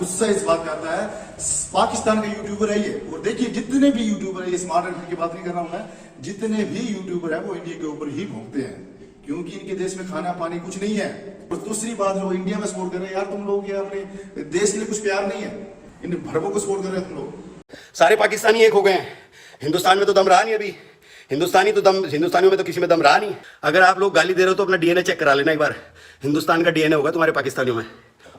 गुस्सा इस बात का आता है, पाकिस्तान का यूट्यूबर है ये, और देखिए जितने भी यूट्यूबर है, ये स्मार्ट एंड की बात नहीं कर रहा हूं मैं, जितने भी यूट्यूबर है वो इंडिया के ऊपर ही भोंकते हैं, क्योंकि इनके देश में खाना पानी कुछ नहीं है। और दूसरी बात, जो इंडिया में सपोर्ट कर रहे हैं, यार तुम लोग ये अपने देश के लिए कुछ प्यार नहीं है, इन भरबों को सपोर्ट कर रहे हैं तुम लोग। सारे पाकिस्तानी एक हो गए हैं, हिंदुस्तान में तो दम रहा नहीं अभी, हिंदुस्तानियों में तो किसी में दम रहा नहीं। अगर आप लोग गाली दे रहे हो तो अपना डीएनए चेक करा लेना एक बार, हिंदुस्तान का डीएनए होगा तुम्हारे पाकिस्तानियों में,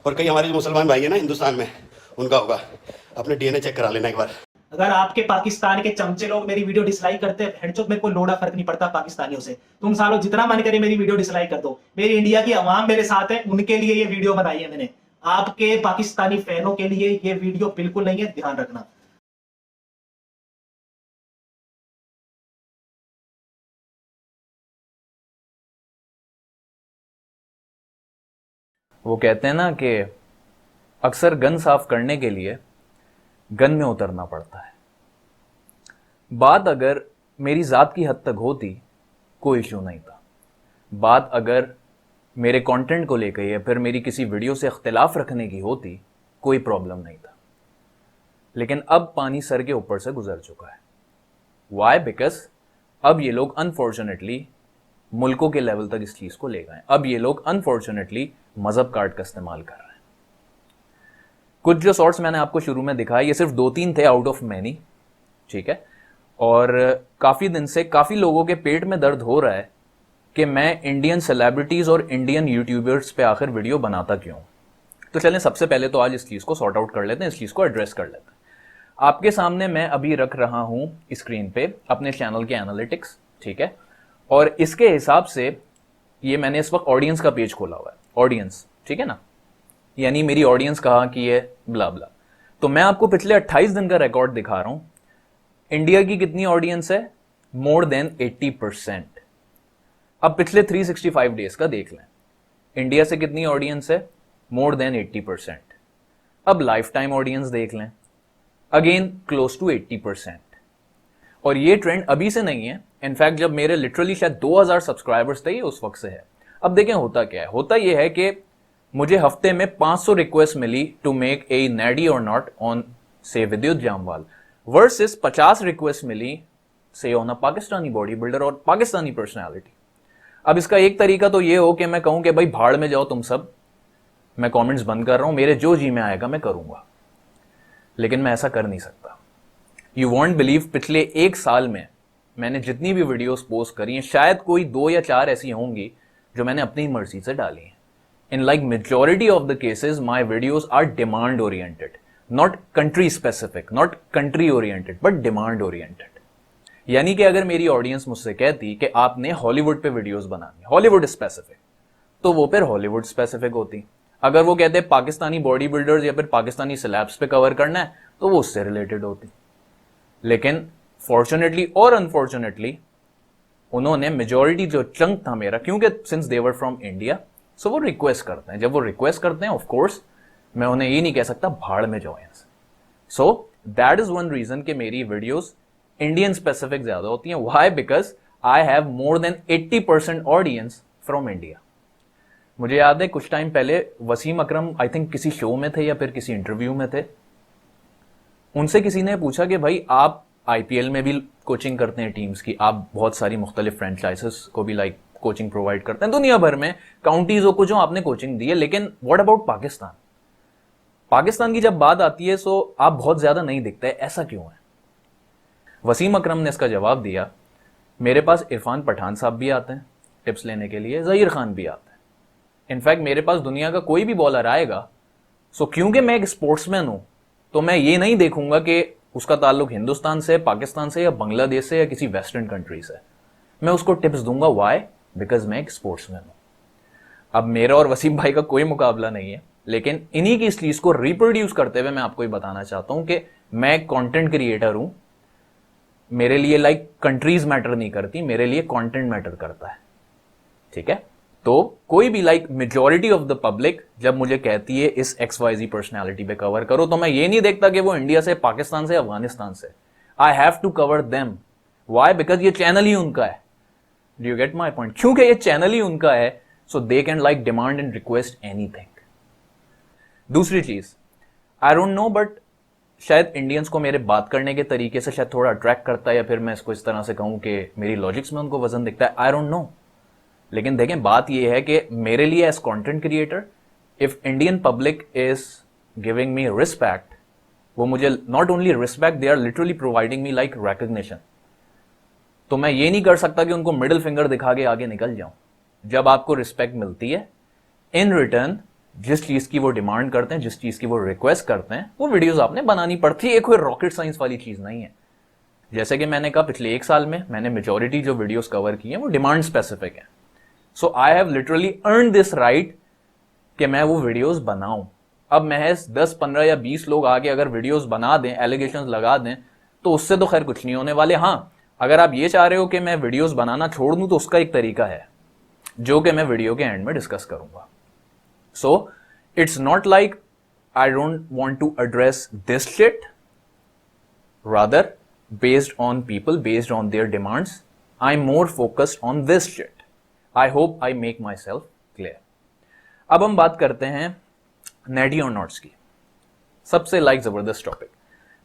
और कई हमारे जो मुसलमान भाई है ना हिंदुस्तान में, उनका होगा, अपने डीएनए चेक करा लेना एक बार। अगर आपके पाकिस्तान के चमचे लोग मेरी वीडियो डिसलाइक करते हैं, हेडशॉट मेरे को लोड़ा फर्क नहीं पड़ता पाकिस्तानियों से, तुम सालों जितना मन करे मेरी वीडियो डिसलाइक कर दो, मेरी इंडिया की आवाम मेरे साथ है, उनके लिए ये वीडियो बनाई है मैंने, आपके पाकिस्तानी फैनों के लिए ये वीडियो बिल्कुल नहीं है, ध्यान रखना। वो कहते हैं ना कि अक्सर गन साफ करने के लिए गन में उतरना पड़ता है। बात अगर मेरी ज़ात की हद तक होती कोई इशू नहीं था, बात अगर मेरे कंटेंट को लेकर या फिर मेरी किसी वीडियो से इख्तिलाफ रखने की होती कोई प्रॉब्लम नहीं था, लेकिन अब पानी सर के ऊपर से गुजर चुका है। वाई? बिकॉज अब ये लोग अनफॉर्चुनेटली मुल्कों के लेवल तक इस चीज़ को ले गए। अब ये लोग अनफॉर्चुनेटली मजहब कार्ड का इस्तेमाल कर रहे हैं। कुछ जो शॉर्ट्स मैंने आपको शुरू में दिखाए, ये सिर्फ 2-3 थे आउट ऑफ मैनी, ठीक है, और काफ़ी दिन से काफ़ी लोगों के पेट में दर्द हो रहा है कि मैं इंडियन सेलिब्रिटीज़ और इंडियन यूट्यूबर्स पे आखिर वीडियो बनाता क्यों। तो चलें सबसे पहले तो आज इस चीज़ को सॉर्ट आउट कर लेते हैं, इस चीज़ को एड्रेस कर लेते हैं। आपके सामने मैं अभी रख रहा हूं स्क्रीन पे अपने चैनल के एनालिटिक्स, ठीक है, और इसके हिसाब से ये मैंने इस वक्त ऑडियंस का पेज खोला हुआ है, ऑडियंस, ठीक है ना, यानी मेरी ऑडियंस कहा कि ये ब्ला ब्ला। तो मैं आपको पिछले 28 दिन का रिकॉर्ड दिखा रहा हूं। इंडिया की कितनी ऑडियंस है? मोर देन 80%। अब पिछले 365 डेज का देख लें, इंडिया से कितनी ऑडियंस है? मोर देन 80%। अब लाइफ टाइम ऑडियंस देख लें, अगेन क्लोज टू 80%। और ये ट्रेंड अभी से नहीं है, इनफैक्ट जब मेरे लिटरली शायद 2000 सब्सक्राइबर्स थे ये उस वक्त से है। अब देखें होता क्या है, होता ये है कि मुझे हफ्ते में 500 रिक्वेस्ट मिली टू मेक ए नैडी और नॉट ऑन से विद्युत जामवाल, वर्सेस 50 रिक्वेस्ट मिली से on a Pakistani body builder और पाकिस्तानी पर्सनैलिटी। अब इसका एक तरीका तो ये हो कि मैं कहूं कि भाई भाड़ में जाओ तुम सब, मैं कमेंट्स बंद कर रहा हूं, मेरे जो जी में आएगा मैं करूंगा, लेकिन मैं ऐसा कर नहीं सकता। यू वॉन्ट बिलीव, पिछले 1 साल में मैंने जितनी भी वीडियोस पोस्ट करी हैं, शायद कोई 2 या 4 ऐसी होंगी जो मैंने अपनी मर्जी से डाली हैं। In like majority of the cases my videos are demand oriented, not country specific, not country oriented, but demand oriented. यानी कि अगर मेरी ऑडियंस मुझसे कहती कि आपने हॉलीवुड पे वीडियोस बनानी, हॉलीवुड स्पेसिफिक, तो वो फिर हॉलीवुड स्पेसिफिक होती। अगर वो कहते हैं पाकिस्तानी बॉडी बिल्डर्स या फिर पाकिस्तानी स्लैब्स पे कवर करना है, तो वो उससे रिलेटेड होती। लेकिन फॉर्चुनेटली और अनफॉर्चुनेटली उन्होंने मेजॉरिटी जो चंक था मेरा, क्योंकि since they were from India, so वो रिक्वेस्ट करते हैं। जब वो रिक्वेस्ट करते हैं, ऑफ कोर्स मैं उन्हें ये नहीं कह सकता भाड़ में जाओ यहाँ से। So that is one reason कि मेरी वीडियोस इंडियन स्पेसिफिक ज्यादा होती हैं। Why? Because I have more than 80% audience from India. मुझे याद है कुछ टाइम पहले वसीम अकरम आई थिंक किसी शो में थे या फिर किसी इंटरव्यू में थे, उनसे किसी ने पूछा कि भाई आप आईपीएल में भी कोचिंग करते हैं टीम्स की, आप बहुत सारी मुख्तलिफ फ्रेंचाइजेस को भी लाइक कोचिंग प्रोवाइड करते हैं दुनिया भर में, काउंटीजों को जो आपने कोचिंग दी है, लेकिन व्हाट अबाउट पाकिस्तान? पाकिस्तान की जब बात आती है सो आप बहुत ज्यादा नहीं दिखते, ऐसा क्यों है? वसीम अकरम ने इसका जवाब दिया, मेरे पास इरफान पठान साहब भी आते हैं टिप्स लेने के लिए, जहीर खान भी आते हैं, इनफैक्ट मेरे पास दुनिया का कोई भी बॉलर आएगा, सो क्योंकि मैं एक स्पोर्ट्समैन हूं तो मैं ये नहीं देखूंगा कि उसका ताल्लुक हिंदुस्तान से, पाकिस्तान से या बांग्लादेश से या किसी वेस्टर्न कंट्री से, मैं उसको टिप्स दूंगा। वाई? बिकॉज मैं एक स्पोर्ट्समैन हूं। अब मेरा और वसीम भाई का कोई मुकाबला नहीं है, लेकिन इन्हीं की इस चीज को रिप्रोड्यूस करते हुए मैं आपको ये बताना चाहता हूं कि मैं कंटेंट क्रिएटर हूं। मेरे लिए लाइक कंट्रीज मैटर नहीं करती, मेरे लिए कंटेंट मैटर करता है, ठीक है। तो कोई भी like majority of the public जब मुझे कहती है इस XYZ पर्सनैलिटी पे कवर करो, तो मैं ये नहीं देखता कि वो इंडिया से, पाकिस्तान से, अफगानिस्तान से। I have to cover them. Why? Because ये चैनल ही उनका है। Do you get my point? क्योंकि ये चैनल ही उनका है, so they can like demand and request anything. दूसरी चीज, आई डोंट नो, बट शायद इंडियंस को मेरे बात करने के तरीके से शायद थोड़ा अट्रैक्ट करता है, या फिर मैं इसको इस तरह से कहूं कि मेरी लॉजिक्स में उनको वजन दिखता है, आई डोंट नो। लेकिन देखें, बात यह है कि मेरे लिए as content creator, if Indian public is giving me respect, वो मुझे not only respect, they are literally providing me like recognition, तो मैं ये नहीं कर सकता कि उनको मिडिल फिंगर दिखा के आगे निकल जाऊं। जब आपको रिस्पेक्ट मिलती है, इन रिटर्न जिस चीज की वो डिमांड करते हैं, जिस चीज की वो रिक्वेस्ट करते हैं, वो वीडियोस आपने बनानी पड़ती है। ये कोई रॉकेट साइंस वाली चीज नहीं है। जैसे कि मैंने कहा, पिछले 1 साल में मैंने मेजॉरिटी जो वीडियोस कवर की हैं वो डिमांड स्पेसिफिक है। So I have literally earn this right कि मैं वो वीडियोस बनाऊं। अब महज 10, 15 या 20 लोग आके अगर वीडियोस बना दें, एलिगेशंस लगा दें, तो उससे तो खैर कुछ नहीं होने वाले। हाँ, अगर आप ये चाह रहे हो कि मैं वीडियोस बनाना छोड़ दूं, तो उसका एक तरीका है जो कि मैं वीडियो के एंड में डिस्कस करूंगा। So it's not like I don't want to address this shit. Rather, based on people, based on their demands, I'm more focused on this shit. I hope I make myself clear. अब हम बात करते हैं नेटी और knots की। सबसे जबरदस्त topic.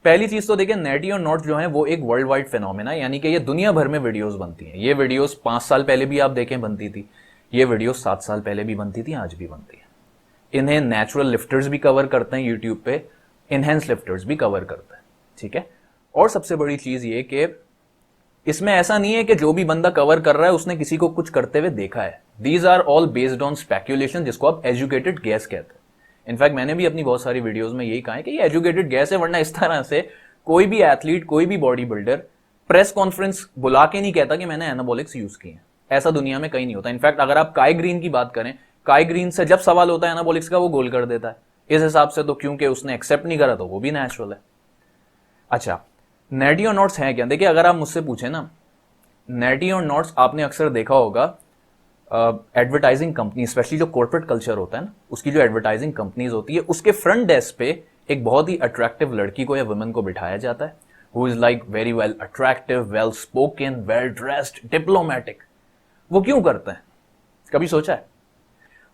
पहली चीज तो देखिए, नेटी और नॉट्स जो है वो एक वर्ल्ड वाइड फिनोमेना, यानी कि ये दुनिया भर में वीडियोस बनती हैं। ये वीडियोस 5 साल पहले भी आप देखें बनती थी, ये वीडियोस 7 साल पहले भी बनती थी, आज भी बनती है। इन्हें नेचुरल लिफ्टर्स भी कवर करते हैं यूट्यूब पे, इनहेंस लिफ्टर्स भी कवर करते हैं, ठीक है। और सबसे बड़ी चीज ये कि इसमें ऐसा नहीं है कि जो भी बंदा कवर कर रहा है उसने किसी को कुछ करते हुए देखा है। These are all based on speculation, जिसको आप एजुकेटेड गैस कहते हैं। इनफैक्ट मैंने भी अपनी बहुत सारी वीडियोस में यही कहा है कि ये एजुकेटेड गैस है, वरना इस तरह से कोई भी एथलीट, कोई भी बॉडी बिल्डर प्रेस कॉन्फ्रेंस बुला के नहीं कहता कि मैंने एनाबॉलिक्स यूज किए हैं। ऐसा दुनिया में कहीं नहीं होता। इनफैक्ट अगर आप काई ग्रीन की बात करें, काई ग्रीन से जब सवाल होता है एनाबॉलिक्स का, वो गोल कर देता है। इस हिसाब से तो क्योंकि उसने एक्सेप्ट नहीं करा तो वो भी नेचुरल है। अच्छा, नेटी और नॉट्स हैं क्या? देखिए, अगर आप मुझसे पूछे ना, नेटी और नॉट्स आपने अक्सर देखा होगा एडवर्टाइजिंग कंपनी, स्पेशली जो कॉर्पोरेट कल्चर होता है ना, उसकी जो एडवर्टाइजिंग कंपनीज होती है, उसके फ्रंट डेस्क पे एक बहुत ही अट्रैक्टिव लड़की को या वुमेन को बिठाया जाता है, who is like very well attractive, well spoken, well dressed, diplomatic. वो क्यों करते हैं, कभी सोचा है?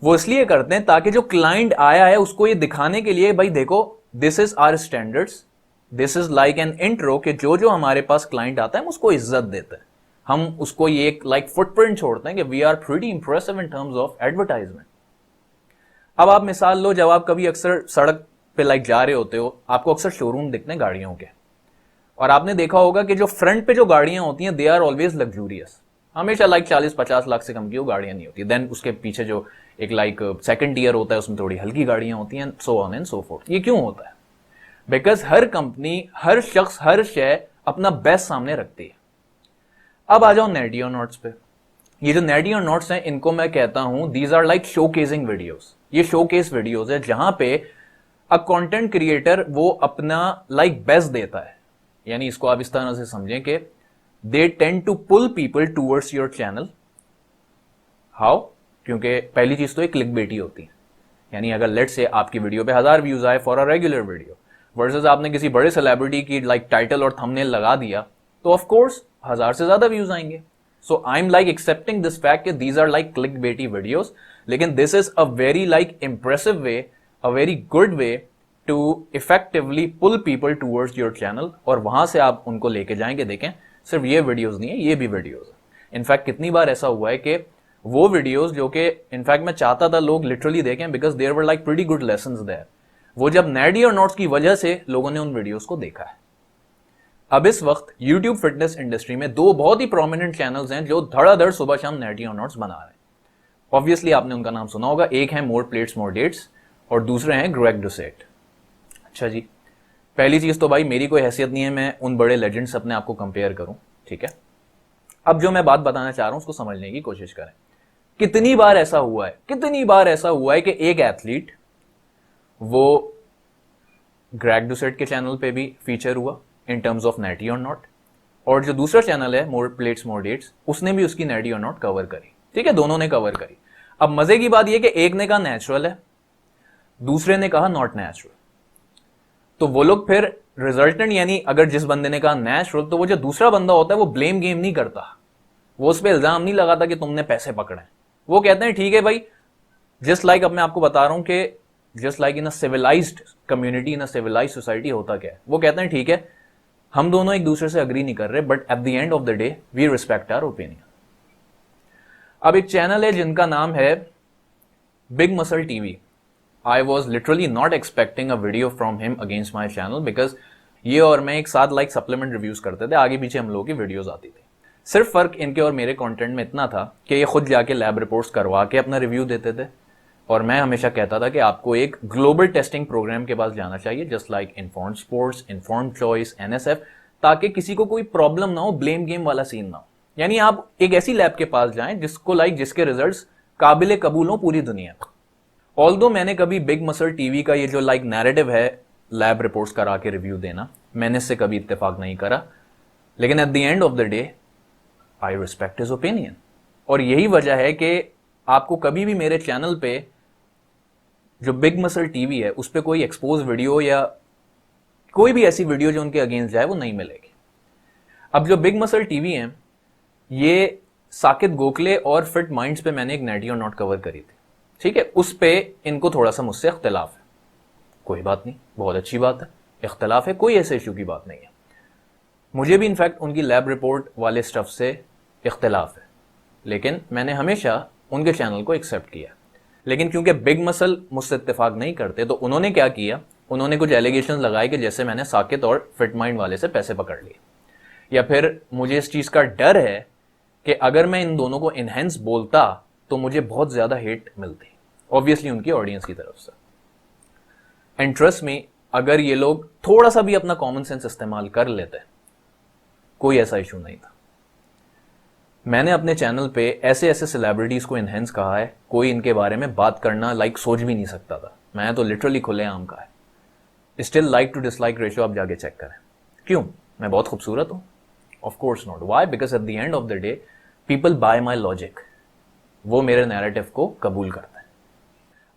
वो इसलिए करते हैं ताकि जो क्लाइंट आया है उसको ये दिखाने के लिए, भाई देखो, this is our standards, this is like an intro, कि जो जो हमारे पास क्लाइंट आता है हम उसको इज्जत देते हैं, हम उसको ये एक लाइक फुटप्रिंट छोड़ते हैं कि we are pretty impressive in terms of advertisement. अब आप मिसाल लो, जब आप कभी अक्सर सड़क पे लाइक जा रहे होते हो, आपको अक्सर शोरूम दिखते हैं गाड़ियों के, और आपने देखा होगा कि जो फ्रंट पे जो गाड़ियां होती हैं, दे आर ऑलवेज लग्जूरियस, हमेशा लाइक 40-50 लाख से कम की वो गाड़ियां नहीं होती। देन उसके पीछे जो एक लाइक सेकंड ईयर होता है, उसमें थोड़ी हल्की गाड़ियां होती हैं, so on and so fourth. ये क्यों होता है? बिकॉज हर कंपनी, हर शख्स, हर शय अपना बेस्ट सामने रखती है। अब आ जाओ नेटी और नॉट्स पे। ये जो नेटी और नॉट्स हैं, इनको मैं कहता हूं these are like showcasing videos. ये शोकेस वीडियोस है जहां पे अ कंटेंट क्रिएटर वो अपना लाइक बेस्ट देता है। यानी इसको आप इस तरह से समझें कि they tend to pull people towards your channel. How? क्योंकि पहली चीज तो एक क्लिकबेटी होती है, यानी अगर लेट से आपकी वीडियो पे 1000 व्यूज आए for a regular video, versus आपने किसी बड़े सेलिब्रिटी की लाइक टाइटल और थंबनेल लगा दिया, तो ऑफ कोर्स 1000 से ज्यादा व्यूज आएंगे। So I am like accepting this fact कि these are like clickbaity videos, लेकिन this is a very like impressive way, a very good way to effectively pull people towards your channel, और वहां से आप उनको लेके जाएंगे। देखें, सिर्फ ये वीडियोस नहीं है, ये भी वीडियोस है। इनफैक्ट कितनी बार ऐसा हुआ है कि वो वीडियोस जो कि इनफैक्ट मैं चाहता था लोग लिटरली देखें, because there were like pretty good lessons there, वो जब नेटी और नॉट्स की वजह से लोगों ने उन वीडियोस को देखा है। अब इस वक्त यूट्यूब फिटनेस इंडस्ट्री में 2 बहुत ही प्रोमिनेंट चैनल्स हैं जो धड़ाधड़ सुबह शाम नेटी और नॉट्स बना रहे हैं। ऑब्वियसली आपने उनका नाम सुना होगा, एक है मोर प्लेट्स मोर डेट्स और दूसरे हैं ग्रेग डुसेट। अच्छा जी, पहली चीज तो भाई मेरी कोई हैसियत नहीं है मैं उन बड़े लेजेंड्स अपने आप को कंपेयर करूं, ठीक है। अब जो मैं बात बताना चाह रहा हूं उसको समझने की कोशिश करें। कितनी बार ऐसा हुआ है कि एक एथलीट वो ग्रेग डुसेट के चैनल पे भी फीचर हुआ इन टर्म्स ऑफ नेटी और नॉट, और जो दूसरा चैनल है मोर प्लेट्स मोर डेट्स, उसने भी उसकी नेटी और नॉट कवर करी, ठीक है, दोनों ने कवर करी। अब मजे की बात यह कि एक ने कहा नेचुरल है, दूसरे ने कहा नॉट नेचुरल। तो वो लोग फिर रिजल्टेंट, यानी अगर जिस बंदे ने कहा नेचुरल, तो वो जो दूसरा बंदा होता है वो ब्लेम गेम नहीं करता, वो उस पर इल्जाम नहीं लगाता कि तुमने पैसे पकड़े। वो कहते हैं ठीक है भाई, जस्ट लाइक अब मैं आपको बता रहा हूं कि just like in a civilised community, in a civilised society होता क्या है, वो कहते हैं ठीक है हम दोनों एक दूसरे से अग्री नहीं कर रहे, but at the end of the day we respect our opinion. अब एक चैनल है जिनका नाम है big muscle TV. I was literally not expecting a video from him against my channel, because ये और मैं एक साथ लाइक सप्लीमेंट रिव्यूज करते थे, आगे पीछे हम लोगों की वीडियोज आती थी। सिर्फ फर्क इनके और मेरे कंटेंट में इतना था कि ये खुद जाके लैब रिपोर्ट्स करवा के अपना रिव्यू देते थे, और मैं हमेशा कहता था कि आपको एक ग्लोबल टेस्टिंग प्रोग्राम के पास जाना चाहिए, just like informed sports, informed choice, NSF, ताकि किसी को कोई प्रॉब्लम ना हो, ब्लेम गेम वाला सीन ना हो। यानी आप एक ऐसी लैब के पास जाएं जिसको लाइक जिसके रिजल्ट्स काबिल कबूल हो पूरी दुनिया में। ऑल्दो मैंने कभी बिग मसल टीवी का ये जो लाइक नैरेटिव है लैब रिपोर्ट्स करा के रिव्यू देना, मैंने इससे कभी इत्तेफाक नहीं करा, लेकिन eight the end of the day I respect his opinion. और यही वजह है कि आपको कभी भी मेरे चैनल पे जो बिग मसल टीवी है उस पर कोई एक्सपोज वीडियो या कोई भी ऐसी वीडियो जो उनके अगेंस्ट जाए वो नहीं मिलेगी। अब जो बिग मसल टीवी है ये साकिब गोखले और फिट माइंड्स पे मैंने एक नेटी और नॉट कवर करी थी, ठीक है, उस पे इनको थोड़ा सा मुझसे इख्तिलाफ है, कोई बात नहीं, बहुत अच्छी बात है, इख्तिलाफ है, कोई ऐसे इशू की बात नहीं है। मुझे भी इनफैक्ट उनकी लैब रिपोर्ट वाले स्टफ से इख्तिलाफ है, लेकिन मैंने हमेशा उनके चैनल को एक्सेप्ट किया। लेकिन क्योंकि बिग मसल मुझसे इत्तेफाक नहीं करते, तो उन्होंने क्या किया, उन्होंने कुछ एलिगेशन लगाए कि जैसे मैंने साकिब और फिट माइंड वाले से पैसे पकड़ लिए, या फिर मुझे इस चीज़ का डर है कि अगर मैं इन दोनों को इनहेंस बोलता तो मुझे बहुत ज़्यादा हेट मिलती, ऑब्वियसली उनकी ऑडियंस की तरफ से। एंड ट्रस्ट मी, अगर ये लोग थोड़ा सा भी अपना कॉमन सेंस इस्तेमाल कर लेते कोई ऐसा इशू नहीं था। मैंने अपने चैनल पे ऐसे ऐसे सेलिब्रिटीज को इनहेंस कहा है, कोई इनके बारे में बात करना लाइक सोच भी नहीं सकता था, मैं तो लिटरली खुलेआम कहा है। Still like to dislike ratio आप जाके चेक करें। क्यों? मैं बहुत खूबसूरत हूं? Of course not. Why? Because at the end of the day people by my logic, वो मेरे नैरेटिव को कबूल करता है।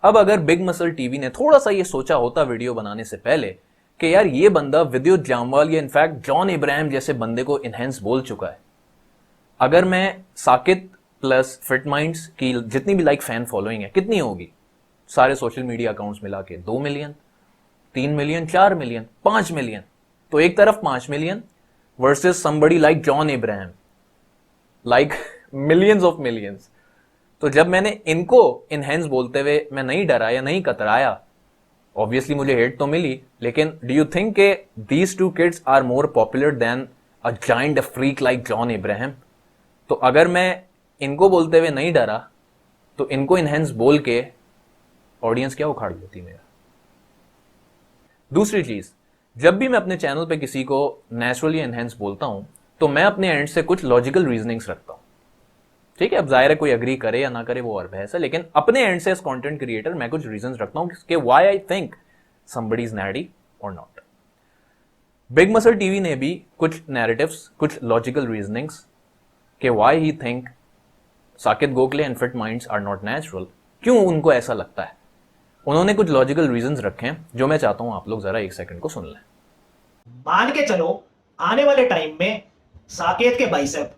अब अगर बिग मसल टीवी ने थोड़ा सा ये सोचा होता वीडियो बनाने से पहले कि यार ये बंदा विद्युत जामवाल या इनफैक्ट जॉन इब्राहिम जैसे बंदे को इनहेंस बोल चुका है, अगर मैं साकिब प्लस फिट माइंड्स की जितनी भी लाइक फैन फॉलोइंग है कितनी होगी, सारे सोशल मीडिया अकाउंट्स मिला के 2 मिलियन, 3 मिलियन, 4 मिलियन, 5 मिलियन, तो एक तरफ 5 million versus somebody like John Ibrahim, like millions of millions. तो जब मैंने इनको इनहेंस बोलते हुए मैं नहीं डरा या नहीं कतराया, ऑब्वियसली मुझे हेट तो मिली, लेकिन डू यू थिंक के these two kids are more popular than a giant freak like John Ibrahim? तो अगर मैं इनको बोलते हुए नहीं डरा तो इनको इनहेंस बोल के ऑडियंस क्या उखाड़ लेती मेरा। दूसरी चीज, जब भी मैं अपने चैनल पे किसी को नेचुरली एनहेंस बोलता हूं तो मैं अपने एंड से कुछ लॉजिकल रीजनिंग्स रखता हूं, ठीक है। अब जाहिर है कोई अग्री करे या ना करे वो और बहस है, लेकिन अपने एंड से एज कंटेंट क्रिएटर मैं कुछ रीजंस रखता हूं कि why I think somebody is natty और नॉट। बिग मसल टीवी ने भी कुछ नैरेटिव्स, कुछ लॉजिकल रीजनिंग्स कि why he think Saqib Gokhale and fit minds are not natural, क्यों उनको ऐसा लगता है। उन्होंने कुछ लॉजिकल रीजंस रखे हैं जो मैं चाहता हूं आप लोग जरा एक सेकंड को सुन लें। मान के चलो आने वाले टाइम में साकेत के बाइसेप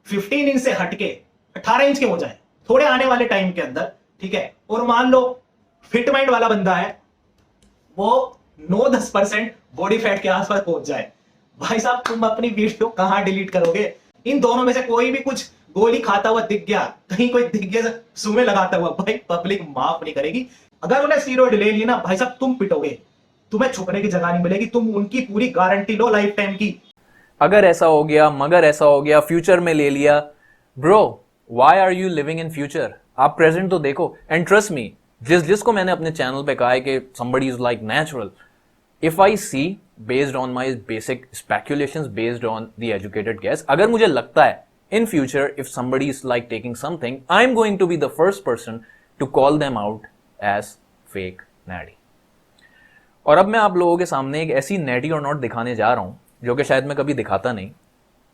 15 इंच से हटके 18 इंच के हो जाए थोड़े आने वाले टाइम के अंदर, ठीक है। और मान लो फिट माइंड वाला बंदा है वो 9-10% बॉडी फैट के आसपास पहुंच जाए, भाई साहब तुम अपनी वीडियो कहां डिलीट करोगे? इन दोनों में से कोई भी कुछ गोली खाता हुआ दिख गया, कहीं कोई दिख गया सुमे लगाता हुआ, भाई पब्लिक माफ नहीं करेगी। अगर उन्हें स्टीरॉइड ले ली ना भाई साहब तुम पिटोगे, तुम्हें छुपने की जगह नहीं मिलेगी, तुम उनकी पूरी गारंटी लो लाइफ टाइम की। अगर ऐसा हो गया, मगर ऐसा हो गया, फ्यूचर में ले लिया, bro why are you living in future? आप प्रेजेंट तो देखो। एंड ट्रस्ट मी, जिसको मैंने अपने चैनल पे कहा है कि somebody is like natural, if I see based on my basic speculations, based on the educated guess, अगर मुझे लगता है in future if somebody is like taking something, I'm going to be the first person to call them out as fake natty। और अब मैं आप लोगों के सामने एक ऐसी नेटी और नॉट दिखाने जा रहा हूं जो कि शायद मैं कभी दिखाता नहीं।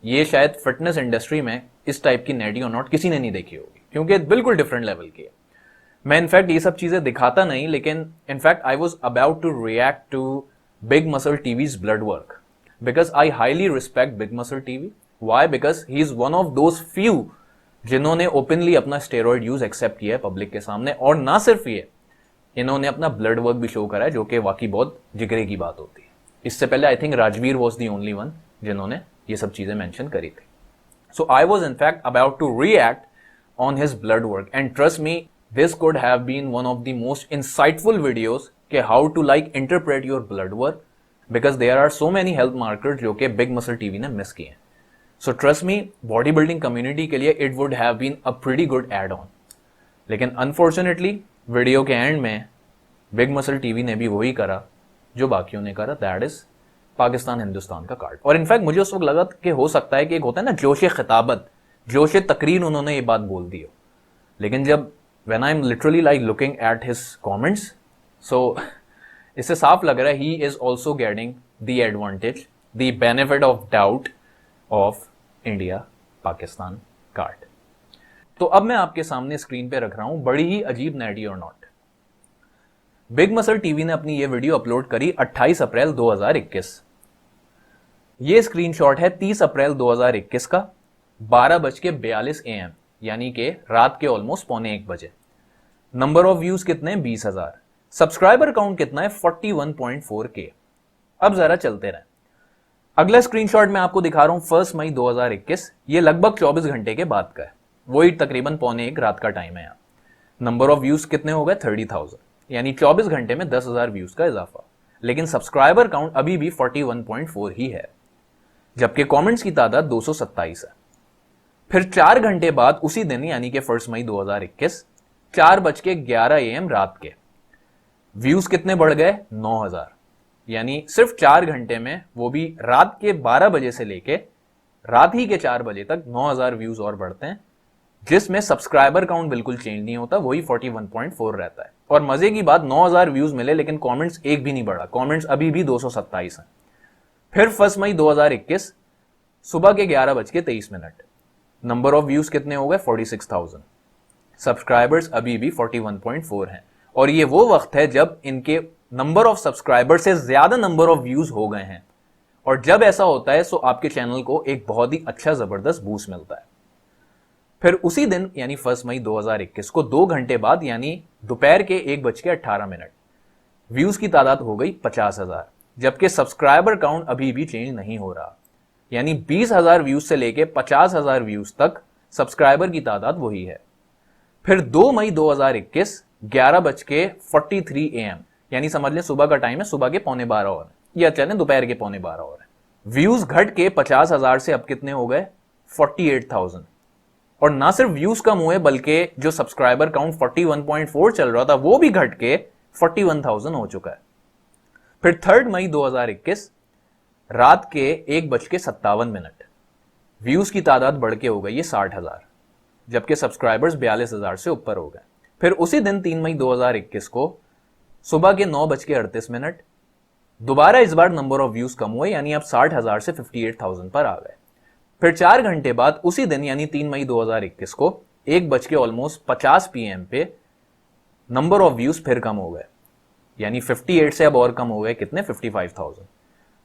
ये शायद फिटनेस इंडस्ट्री में इस टाइप की नेटी और नॉट किसी ने नहीं देखी होगी, क्योंकि बिल्कुल डिफरेंट लेवल की है। मैं इनफैक्ट ये सब चीजें दिखाता नहीं, लेकिन in fact I was about to react to big muscle TV's blood work because I highly respect big muscle TV. Why? Because he is one of those few जिन्होंने ओपनली अपना स्टेरॉइड यूज एक्सेप्ट किया है public के सामने। और ना सिर्फ ये, इन्होंने अपना ब्लड वर्क भी शो करा है, जो कि वाकई बहुत जिगरे की बात होती है। इससे पहले I think Rajveer was the only one जिन्होंने ये सब चीजें मेंशन करी थी। So I was in fact about to react on his blood work and trust me, this could have been one of the most insightful videos के how to like interpret your blood work, because there are so many health markers जो कि Big muscle TV ने miss किए हैं। So trust मी, body building community के लिए it would have been a pretty good add on. लेकिन unfortunately video के end में बिग मसल टीवी ने भी वही करा जो बाकियों ने करा, दैट इज पाकिस्तान हिंदुस्तान का कार्ड। और इनफैक्ट मुझे उस वक्त लगा कि हो सकता है कि एक होता है ना जोश खिताबत, जोश तकरीर, उन्होंने ये बात बोल दी हो। लेकिन जब when I am literally like looking at his comments, so इससे साफ लग रहा है he is also getting the advantage, the benefit of doubt of India Pakistan card. तो अब मैं आपके सामने स्क्रीन पे रख रहा हूं बड़ी ही अजीब नेटी और नॉट। बिग मसल टीवी ने अपनी ये वीडियो अपलोड करी 28 अप्रैल 2021। ये स्क्रीनशॉट है 30 अप्रैल 2021 का 12:42 AM, यानी कि रात के ऑलमोस्ट 1:45 बजे। नंबर ऑफ व्यूज कितने? 20,000। सब्सक्राइबर काउंट कितना है? 41.4K। अब जरा चलते रहें। अगला स्क्रीनशॉट मैं आपको दिखा रहा हूं 1 मई 2021। ये लगभग 24 घंटे के बाद का है, वही तकरीबन 1:45 रात का टाइम है। यहाँ नंबर ऑफ व्यूज कितने हो गए? 30,000, यानी 24 घंटे में 10,000 व्यूज का इजाफा। लेकिन सब्सक्राइबर काउंट अभी भी 41.4 ही है, जबकि कमेंट्स की तादाद 227 है। फिर 4 घंटे बाद उसी दिन यानी कि 1 मई 2021 4:11 AM रात के व्यूज कितने बढ़ गए? 9,000, यानी सिर्फ 4 घंटे में, वो भी रात के 12 बजे से लेके रात ही के 4 बजे तक 9,000 व्यूज और बढ़ते हैं, जिसमें सब्सक्राइबर काउंट बिल्कुल चेंज नहीं होता, वही 41.4 रहता है। और मजे की बात, 9,000 व्यूज मिले लेकिन कमेंट्स एक भी नहीं बढ़ा, कमेंट्स अभी भी 227 हैं। फिर 1 मई 2021 सुबह के 11:23, नंबर ऑफ व्यूज कितने हो गए? 46,000। सब्सक्राइबर्स अभी भी 41.4 हैं। और ये वो वक्त है जब इनके नंबर ऑफ सब्सक्राइबर से ज्यादा नंबर ऑफ व्यूज हो गए हैं। और जब ऐसा होता है तो आपके चैनल को एक बहुत ही अच्छा जबरदस्त बूस्ट मिलता है। फिर उसी दिन यानी 1 मई 2021 को 2 घंटे बाद यानी दोपहर के 1:18 व्यूज की तादाद हो गई 50,000, जबकि सब्सक्राइबर काउंट अभी भी चेंज नहीं हो रहा, यानी 20,000 व्यूज से लेके 50,000 व्यूज तक सब्सक्राइबर की तादाद वही है। फिर 2 मई 2021 11:43 AM, यानी समझ लें सुबह का टाइम है, सुबह के 11:45 और है, या चलें दोपहर के 11:45 और है। व्यूज घट के 50,000 से अब कितने हो गए? 48,000। और ना सिर्फ व्यूज कम हुए बल्कि जो सब्सक्राइबर काउंट 41.4 चल रहा था वो भी घट के 41,000 हो चुका है। फिर 3 मई 2021 रात के 1:57 व्यूज की तादाद बढ़ के हो गई है 60,000, जबकि सब्सक्राइबर्स 42,000 से ऊपर हो गए। फिर उसी दिन 3 मई 2021 को सुबह के 9:38 दोबारा इस बार नंबर ऑफ व्यूज कम हुए, यानी अब 60,000 से 58,000 पर आ गए। फिर 4 घंटे बाद उसी दिन यानी 3 मई 2021 को 1:50 PM पे नंबर ऑफ व्यूज फिर कम हो गए, यानी 58 से अब और कम हो गए कितने? 55,000।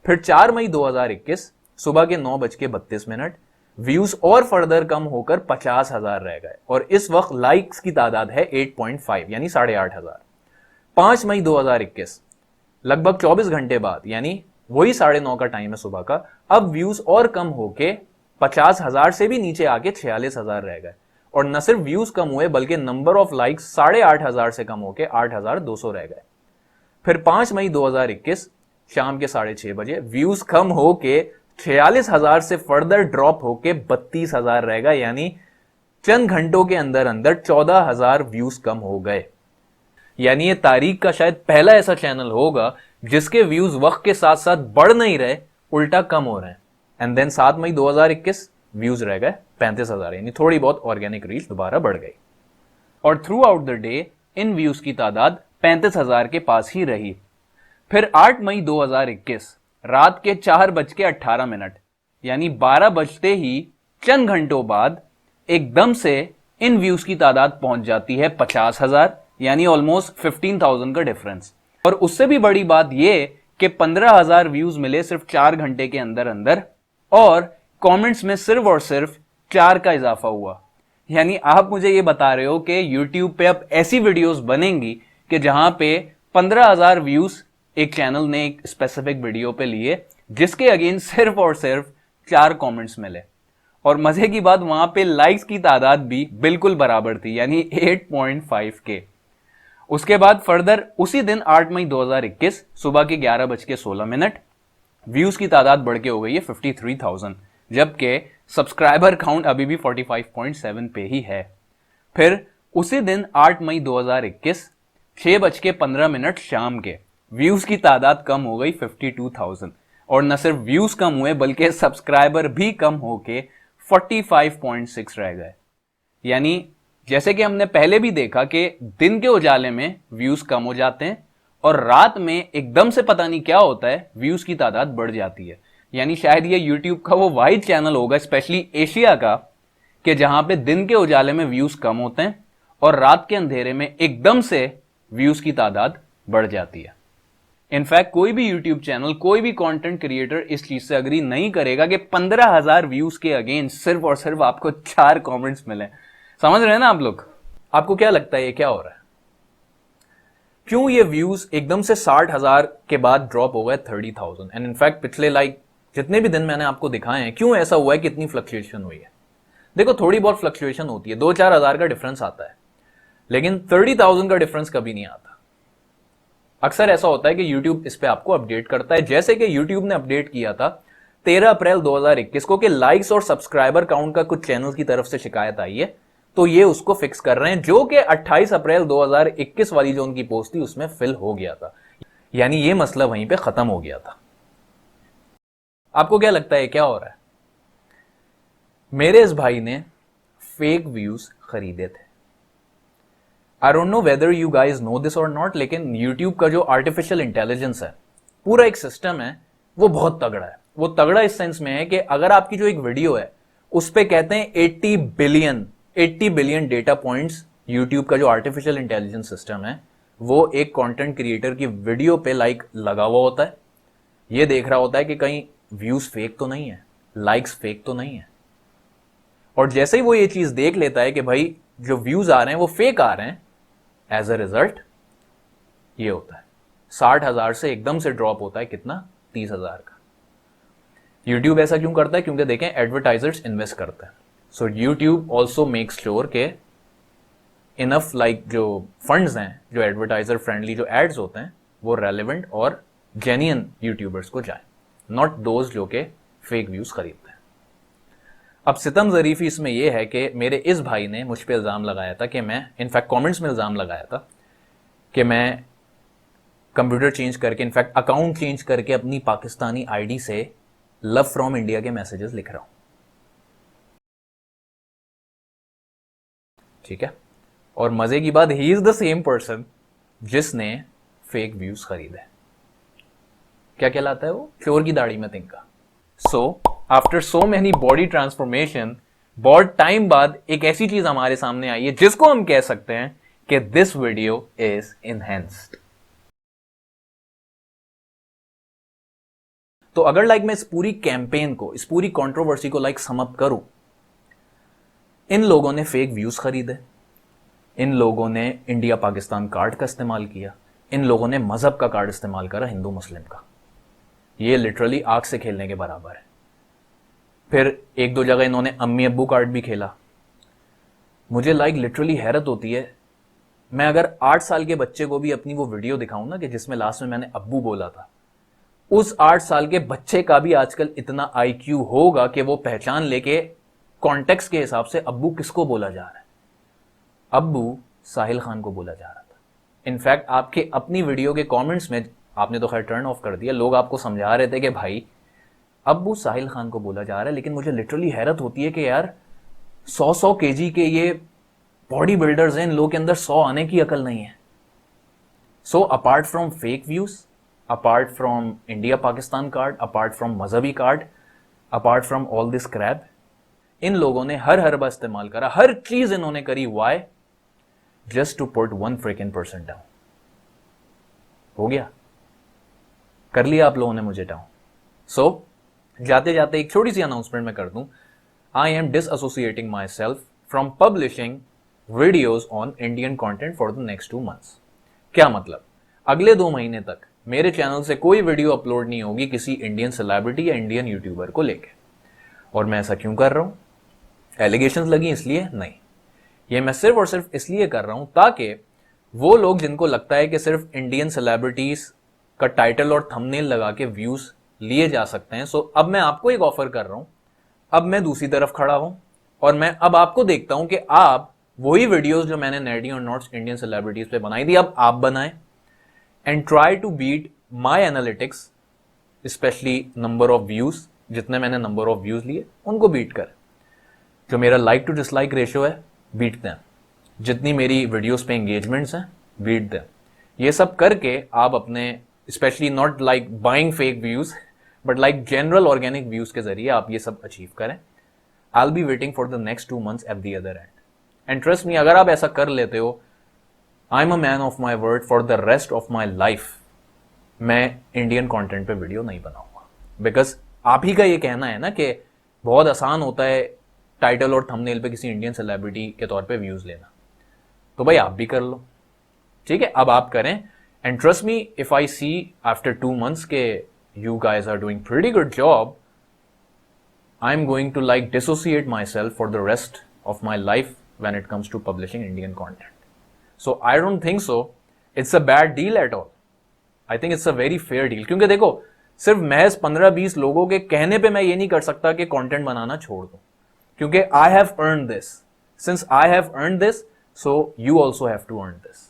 फिर 4 मई 2021 सुबह के 9:32 व्यूज और फर्दर कम होकर 50,000 रह गए और इस वक्त लाइक्स की तादाद है 8.5 यानी 8,500। 5 मई 2021 लगभग 24 घंटे बाद यानी वही 9:30 का टाइम है सुबह का, अब व्यूज और कम होके 50,000 से भी नीचे आके 46,000 रह गए। और न सिर्फ व्यूज कम हुए बल्कि नंबर ऑफ लाइक्स 8,500 से कम होके 8,200 रह गए। फिर 5 मई 2021 शाम के 6:30 बजे व्यूज कम होके 46,000 से फर्दर ड्रॉप होके 32,000 रह गए, यानी चंद घंटों के अंदर अंदर 14,000 व्यूज कम हो गए। यानी ये तारीख का शायद पहला ऐसा चैनल होगा जिसके व्यूज वक्त के साथ साथ बढ़ नहीं रहे, उल्टा कम हो रहे हैं। एंड देन 7 मई 2021 व्यूज रह गए 35,000, यानी थोड़ी बहुत ऑर्गेनिक रीच दोबारा बढ़ गई। और through out the day in views की तादाद 35,000 के पास ही रही। फिर 8 मई 2021 रात के 4:18 यानी 12 बजते ही चंद घंटों बाद एकदम से इन व्यूज की तादाद पहुंच जाती है 50,000, यानी ऑलमोस्ट 15,000 का डिफरेंस। और उससे भी बड़ी बात यह कि 15,000 व्यूज मिले सिर्फ 4 घंटे के अंदर अंदर और कमेंट्स में सिर्फ और सिर्फ 4 का इजाफा हुआ। यानी आप मुझे ये बता रहे हो कि YouTube पे अब ऐसी वीडियोस बनेंगी कि जहां पे 15,000 व्यूज एक चैनल ने एक स्पेसिफिक वीडियो पे लिए, जिसके अगेंस्ट सिर्फ और सिर्फ 4 कमेंट्स मिले। और मजे की बात, वहां पे लाइक्स की तादाद भी बिल्कुल बराबर थी, यानी 8.5 के। उसके बाद फर्दर उसी दिन 8 मई 2021 सुबह के 11:16 व्यूज की तादाद बढ़ के हो गई है 53,000, जबकि सब्सक्राइबर काउंट अभी भी 45.7 पे ही है। फिर उसी दिन 8 मई 2021 6:15 शाम के व्यूज की तादाद कम हो गई 52,000, और न सिर्फ व्यूज कम हुए बल्कि सब्सक्राइबर भी कम होके 45.6 रह गए। यानी जैसे कि हमने पहले भी देखा कि दिन के उजाले में व्यूज कम हो जाते हैं और रात में एकदम से पता नहीं क्या होता है, व्यूज की तादाद बढ़ जाती है। यानी शायद ये YouTube का वो वाहिद चैनल होगा, स्पेशली एशिया का, कि जहां पे दिन के उजाले में व्यूज कम होते हैं और रात के अंधेरे में एकदम से व्यूज की तादाद बढ़ जाती है। इनफैक्ट कोई भी YouTube चैनल, कोई भी कंटेंट क्रिएटर इस चीज से अग्री नहीं करेगा कि 15,000 व्यूज के अगेंस्ट सिर्फ और सिर्फ आपको 4 कमेंट्स मिले। समझ रहे हैं ना आप लोग? आपको क्या लगता है ये क्या हो रहा है? क्यों ये व्यूज एकदम से 60,000 के बाद ड्रॉप हो गए 30,000? एंड इनफैक्ट पिछले जितने भी दिन मैंने आपको दिखाए हैं, क्यों ऐसा हुआ है, कितनी फ्लक्चुएशन हुई है? देखो, थोड़ी बहुत फ्लक्चुएशन होती है, 2-4 हज़ार का डिफरेंस आता है, लेकिन 30,000 का डिफरेंस कभी नहीं आता। अक्सर ऐसा होता है कि YouTube इस पे आपको अपडेट करता है, जैसे कि YouTube ने अपडेट किया था 13 अप्रैल 2021 को कि लाइक्स और सब्सक्राइबर काउंट का कुछ चैनल की तरफ से शिकायत आई है, तो ये उसको फिक्स कर रहे हैं, जो कि 28 अप्रैल 2021 वाली जो उनकी पोस्ट थी उसमें फिल हो गया था। यानी ये मसला वहीं पे खत्म हो गया था। आपको क्या लगता है क्या हो रहा है? मेरे इस भाई ने फेक व्यूज खरीदे थे। I don't know whether you guys know this or not, लेकिन YouTube का जो आर्टिफिशियल इंटेलिजेंस है, पूरा एक सिस्टम है, वो बहुत तगड़ा है। वो तगड़ा इस सेंस में है कि अगर आपकी जो एक वीडियो है उस पे कहते हैं 80 बिलियन डेटा पॉइंट्स, YouTube का जो आर्टिफिशियल इंटेलिजेंस सिस्टम है वो एक कंटेंट क्रिएटर की वीडियो पे लगा हुआ होता है। ये देख रहा होता है कि कहीं व्यूज फेक तो नहीं है, लाइक्स फेक तो नहीं है, और जैसे ही वो ये चीज देख लेता है कि भाई जो व्यूज आ रहे हैं वो फेक आ रहे हैं, एज अ रिजल्ट ये होता है 60,000 से एकदम से ड्रॉप होता है कितना, 30,000 का। YouTube ऐसा क्यों करता है? क्योंकि देखें, एडवर्टाइजर्स इन्वेस्ट करते हैं, सो YouTube ऑल्सो मेक श्योर के इनफ जो फंड्स हैं, जो एडवर्टाइजर फ्रेंडली जो एड्स होते हैं, वो रेलेवेंट और जेन्युइन यूट्यूबर्स को जाए, नॉट दोज जो के फेक व्यूज खरीदते हैं। अब सितम ज़रीफी इसमें यह है कि मेरे इस भाई ने मुझ पे इल्ज़ाम लगाया था कि मैं, इनफैक्ट कमेंट्स में इल्ज़ाम लगाया था कि मैं कंप्यूटर चेंज करके, इनफैक्ट अकाउंट चेंज करके अपनी पाकिस्तानी आईडी से लव फ्रॉम इंडिया के मैसेजेस लिख रहा हूं। ठीक है, और मजे की बात, he is the same person जिसने फेक व्यूज खरीदे। क्या कहलाता है वो? चोर की दाढ़ी में तिनका। So after so many body transformation, बहुत टाइम बाद एक ऐसी चीज हमारे सामने आई है जिसको हम कह सकते हैं कि दिस वीडियो इज इनहेंस्ड। तो अगर मैं इस पूरी कैंपेन को, इस पूरी कंट्रोवर्सी को सम अप करूं, इन लोगों ने फेक व्यूज खरीदे, इन लोगों ने इंडिया पाकिस्तान कार्ड का इस्तेमाल किया, इन लोगों ने मजहब का कार्ड इस्तेमाल करा, हिंदू मुस्लिम का। ये लिटरली आग से खेलने के बराबर है। फिर एक दो जगह इन्होंने अम्मी अब्बू कार्ड भी खेला। मुझे लिटरली हैरत होती है, मैं अगर 8 साल के बच्चे को भी अपनी वो वीडियो दिखाऊं ना कि जिसमें लास्ट में मैंने अब्बू बोला था, उस 8 साल के बच्चे का भी आजकल इतना IQ होगा कि वो पहचान लेके कॉन्टेक्स्ट के हिसाब से अब्बू किसको बोला जा रहा है। अब्बू साहिल खान को बोला जा रहा था। इनफैक्ट आपके अपनी वीडियो के कमेंट्स में, आपने तो खैर टर्न ऑफ कर दिया, लोग आपको समझा रहे थे कि भाई अब्बू साहिल खान को बोला जा रहा है, लेकिन मुझे लिटरली हैरत होती है कि यार 100 केजी के ये बॉडी बिल्डर्स हैं, इन लोगों के अंदर 100 आने की अकल नहीं है। So apart from fake views, apart from India Pakistan card, apart from मजहबी card, apart from all this crap, इन लोगों ने हर हरबा इस्तेमाल करा, हर चीज इन्होंने करी। Why? Just to put 1% down. हो गया, कर लिया आप लोगों ने मुझे डाउन। सो जाते जाते एक छोटी सी अनाउंसमेंट मैं कर दूं, I am disassociating my self from publishing videos on Indian content for the next 2 months। क्या मतलब? अगले 2 महीने तक मेरे चैनल से कोई वीडियो अपलोड नहीं होगी किसी इंडियन सेलिब्रिटी या इंडियन यूट्यूबर को लेके। और मैं ऐसा क्यों कर रहा हूं? एलिगेशंस लगी इसलिए नहीं, ये मैं सिर्फ और सिर्फ इसलिए कर रहा हूं ताकि वो लोग जिनको लगता है कि सिर्फ इंडियन सेलिब्रिटीज का टाइटल और थंबनेल लगा के व्यूज लिए जा सकते हैं, सो अब मैं आपको एक ऑफर कर रहा हूं। अब मैं दूसरी तरफ खड़ा हूं और मैं अब आपको देखता हूं कि आप वही वीडियोस जो मैंने नेडी और नॉट्स इंडियन सेलिब्रिटीज पे बनाई थी अब आप बनाएं and try to beat my analytics, specially number of views, जितने मैंने नंबर ऑफ व्यूज लिए उनको बीट कर। जो मेरा लाइक टू डिसलाइक रेशियो है बीट दें, जितनी मेरी वीडियोस पे एंगेजमेंट्स हैं बीट दें। ये सब करके आप अपने, specially not like buying fake views but like general organic views के जरिए आप ये सब अचीव करें। I will be waiting for the next 2 months at the other and, and trust मी, अगर आप ऐसा कर लेते हो, I am a man of my word for the rest of my life. मैं इंडियन कंटेंट पे वीडियो नहीं बनाऊंगा, बिकॉज आप ही का ये कहना है ना कि बहुत आसान होता है टाइटल और थंबनेल पे किसी इंडियन सेलिब्रिटी के तौर पे व्यूज लेना। तो भाई आप भी कर लो, ठीक है, अब आप करें। And trust me, if I see after 2 months के you guys are doing pretty good job, I'm going to like dissociate myself for the rest of my life when it comes to publishing Indian content. So I don't think so it's a bad deal at all. I think it's a very fair deal. क्योंकि देखो, सिर्फ महज 15-20 लोगों के कहने पे मैं ये नहीं कर सकता कि कंटेंट बनाना छोड़ दूं, क्योंकि I have earned this. Since I have earned this, so you also have to earn this.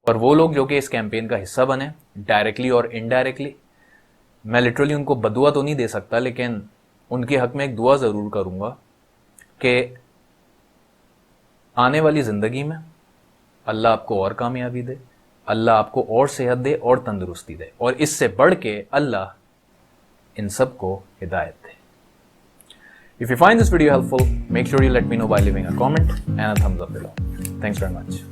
और वो लोग जो कि इस कैंपेन का हिस्सा बने, डायरेक्टली और इनडायरेक्टली, मैं लिटरली उनको बदुआ तो नहीं दे सकता, लेकिन उनके हक में एक दुआ ज़रूर करूँगा कि आने वाली ज़िंदगी में अल्लाह आपको और कामयाबी दे, अल्लाह आपको और सेहत दे और तंदुरुस्ती दे, और इससे बढ़ के अल्लाह इन सब को हिदायत दे। If you find this video helpful, make sure you let me know by leaving a comment and a thumbs up below. Thanks very much.